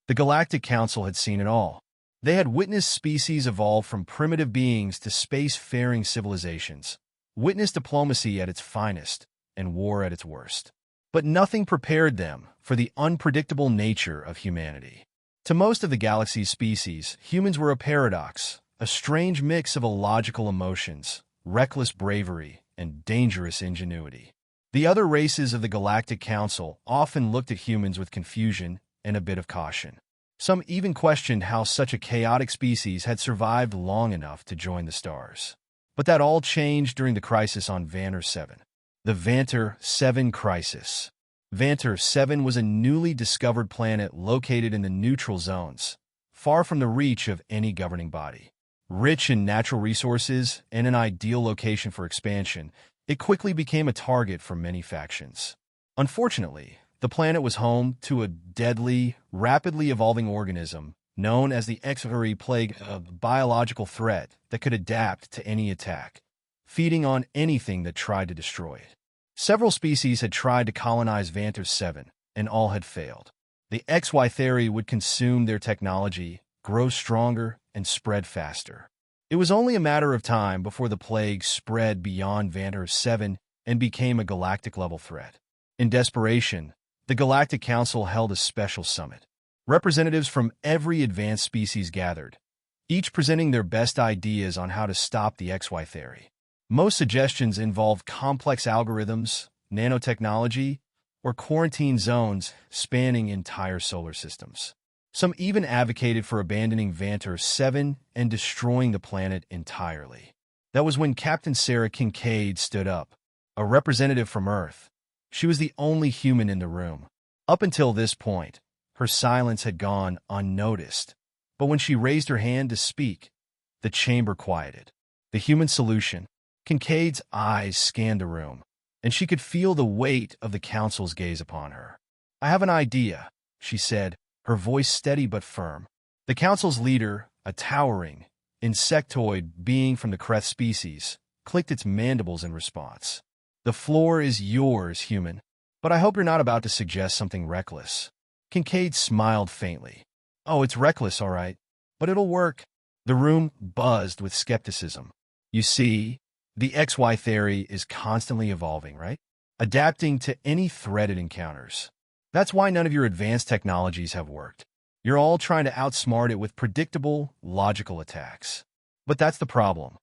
The Galactic Council had seen it all. They had witnessed species evolve from primitive beings to space-faring civilizations, witnessed diplomacy at its finest and war at its worst. But nothing prepared them for the unpredictable nature of humanity. To most of the galaxy's species, humans were a paradox, a strange mix of illogical emotions, reckless bravery, and dangerous ingenuity. The other races of the Galactic Council often looked at humans with confusion and a bit of caution. Some even questioned how such a chaotic species had survived long enough to join the stars. But that all changed during the crisis on Vanter 7. The Vanter 7 crisis. Vanter 7 was a newly discovered planet located in the neutral zones, far from the reach of any governing body. Rich in natural resources and an ideal location for expansion, it quickly became a target for many factions. Unfortunately, the planet was home to a deadly, rapidly evolving organism known as the HFY plague, a biological threat that could adapt to any attack, feeding on anything that tried to destroy it. Several species had tried to colonize Vanter 7, and all had failed. The XY theory would consume their technology, grow stronger, and spread faster. It was only a matter of time before the plague spread beyond Vanter 7 and became a galactic-level threat. In desperation, the Galactic Council held a special summit. Representatives from every advanced species gathered, each presenting their best ideas on how to stop the XY theory. Most suggestions involved complex algorithms, nanotechnology, or quarantine zones spanning entire solar systems. Some even advocated for abandoning Vanter 7 and destroying the planet entirely. That was when Captain Sarah Kincaid stood up, a representative from Earth. She was the only human in the room. Up until this point, her silence had gone unnoticed. But when she raised her hand to speak, the chamber quieted. The human solution. Kincaid's eyes scanned the room, and she could feel the weight of the council's gaze upon her. "I have an idea," she said, her voice steady but firm. The council's leader, a towering, insectoid being from the Kreth species, clicked its mandibles in response. "The floor is yours, human, but I hope you're not about to suggest something reckless." Kincaid smiled faintly. "Oh, it's reckless, all right, but it'll work." The room buzzed with skepticism. "You see, the XY theory is constantly evolving, right? Adapting to any threat it encounters. That's why none of your advanced technologies have worked. You're all trying to outsmart it with predictable, logical attacks. But that's the problem.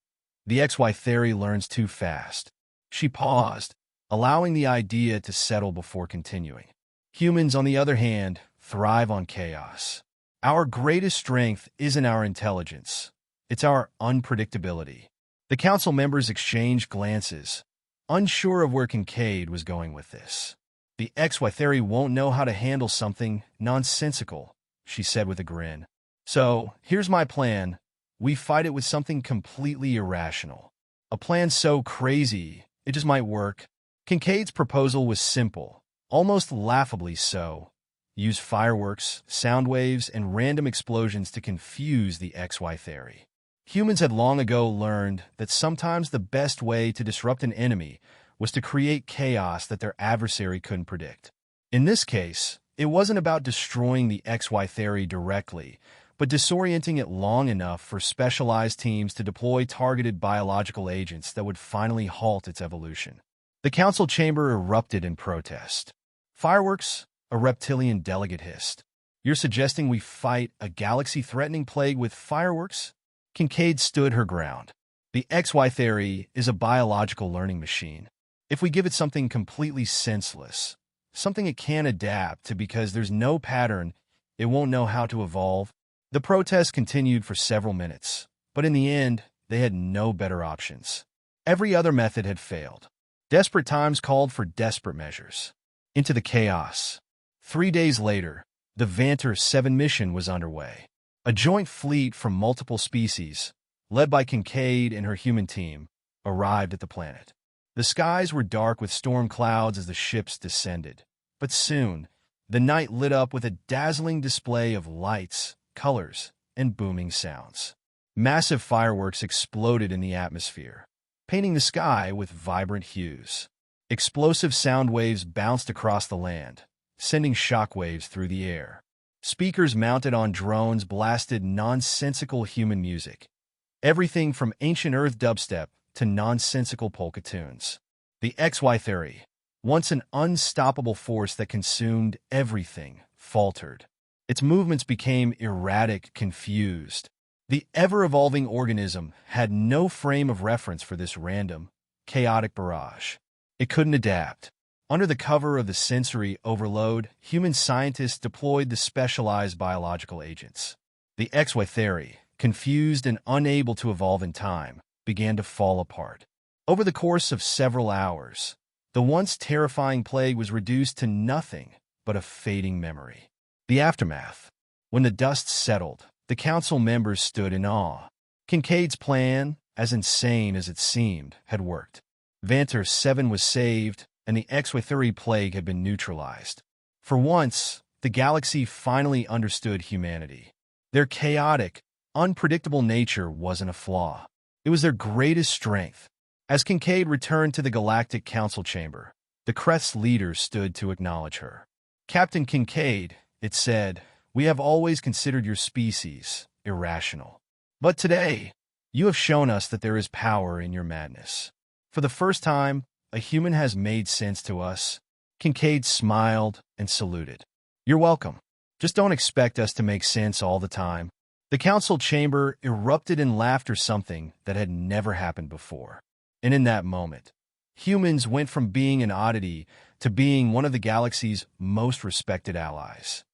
The XY theory learns too fast." She paused, allowing the idea to settle before continuing. "Humans, on the other hand, thrive on chaos. Our greatest strength isn't our intelligence. It's our unpredictability." The council members exchanged glances, unsure of where Kincaid was going with this. "The XY theory won't know how to handle something nonsensical," she said with a grin. "So, here's my plan. We fight it with something completely irrational. A plan so crazy, it just might work." Kincaid's proposal was simple, almost laughably so. Use fireworks, sound waves, and random explosions to confuse the XY theory. Humans had long ago learned that sometimes the best way to disrupt an enemy was to create chaos that their adversary couldn't predict. In this case, it wasn't about destroying the XY theory directly, but disorienting it long enough for specialized teams to deploy targeted biological agents that would finally halt its evolution. The council chamber erupted in protest. "Fireworks?" a reptilian delegate hissed. "You're suggesting we fight a galaxy-threatening plague with fireworks?" Kincaid stood her ground. "The XY theory is a biological learning machine. If we give it something completely senseless, something it can't adapt to because there's no pattern, it won't know how to evolve." The protest continued for several minutes, but in the end, they had no better options. Every other method had failed. Desperate times called for desperate measures. Into the chaos. 3 days later, the Vanter 7 mission was underway. A joint fleet from multiple species, led by Kincaid and her human team, arrived at the planet. The skies were dark with storm clouds as the ships descended, but soon, the night lit up with a dazzling display of lights, colors, and booming sounds. Massive fireworks exploded in the atmosphere, painting the sky with vibrant hues. Explosive sound waves bounced across the land, sending shockwaves through the air. Speakers mounted on drones blasted nonsensical human music. Everything from ancient Earth dubstep to nonsensical polka tunes. The XY theory, once an unstoppable force that consumed everything, faltered. Its movements became erratic, confused. The ever-evolving organism had no frame of reference for this random, chaotic barrage. It couldn't adapt. Under the cover of the sensory overload, human scientists deployed the specialized biological agents. The XY theory, confused and unable to evolve in time, began to fall apart. Over the course of several hours, the once terrifying plague was reduced to nothing but a fading memory. The aftermath. When the dust settled, the council members stood in awe. Kincaid's plan, as insane as it seemed, had worked. Vanter 7 was saved, and the XY theory plague had been neutralized. For once, the galaxy finally understood humanity. Their chaotic, unpredictable nature wasn't a flaw. It was their greatest strength. As Kincaid returned to the Galactic Council chamber, the Crest's leaders stood to acknowledge her. "Captain Kincaid," it said, "we have always considered your species irrational. But today, you have shown us that there is power in your madness. For the first time, a human has made sense to us." Kincaid smiled and saluted. "You're welcome. Just don't expect us to make sense all the time." The council chamber erupted in laughter, something that had never happened before. And in that moment, humans went from being an oddity to being one of the galaxy's most respected allies.